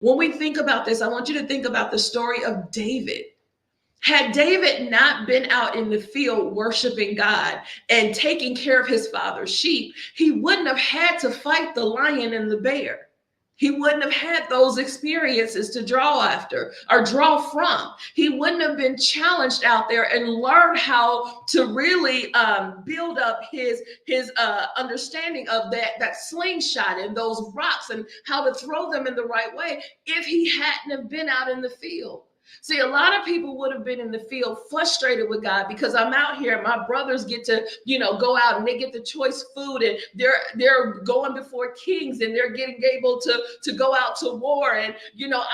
When we think about this, I want you to think about the story of David. Had David not been out in the field worshiping God and taking care of his father's sheep, he wouldn't have had to fight the lion and the bear. He wouldn't have had those experiences to draw after or draw from. He wouldn't have been challenged out there and learn how to really build up his understanding of that slingshot and those rocks and how to throw them in the right way if he hadn't have been out in the field. See, a lot of people would have been in the field frustrated with God because I'm out here. My brothers get to, go out and they get the choice food, and they're going before kings, and they're getting able to go out to war. And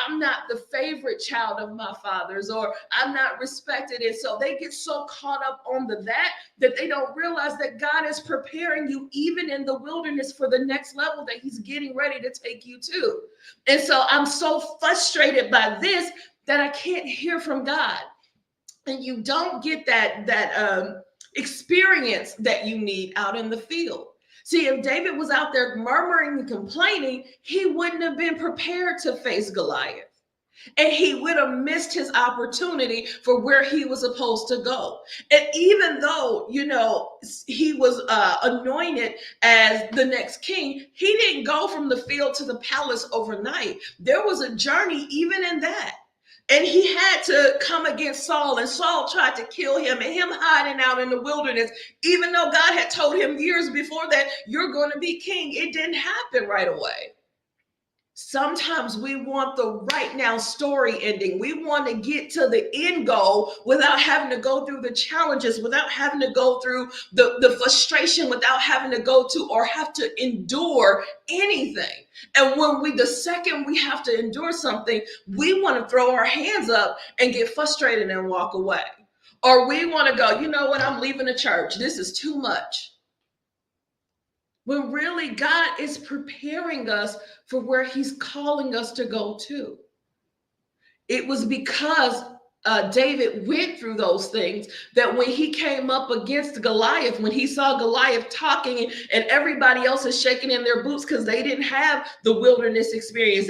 I'm not the favorite child of my father's, or I'm not respected, and so they get so caught up on that they don't realize that God is preparing you even in the wilderness for the next level that He's getting ready to take you to. And so I'm so frustrated by this that I can't hear from God. And you don't get that experience that you need out in the field. See, if David was out there murmuring and complaining, he wouldn't have been prepared to face Goliath. And he would have missed his opportunity for where he was supposed to go. And even though, he was anointed as the next king, he didn't go from the field to the palace overnight. There was a journey even in that. And he had to come against Saul, and Saul tried to kill him, and him hiding out in the wilderness, even though God had told him years before that you're going to be king. It didn't happen right away. Sometimes we want the right now story ending. We want to get to the end goal without having to go through the challenges, without having to go through the frustration, without having to go to or have to endure anything. And the second we have to endure something, we want to throw our hands up and get frustrated and walk away. Or we want to go, you know what, I'm leaving the church. This is too much. When really God is preparing us for where He's calling us to go to. It was because David went through those things that when he came up against Goliath, when he saw Goliath talking and everybody else is shaking in their boots because they didn't have the wilderness experience.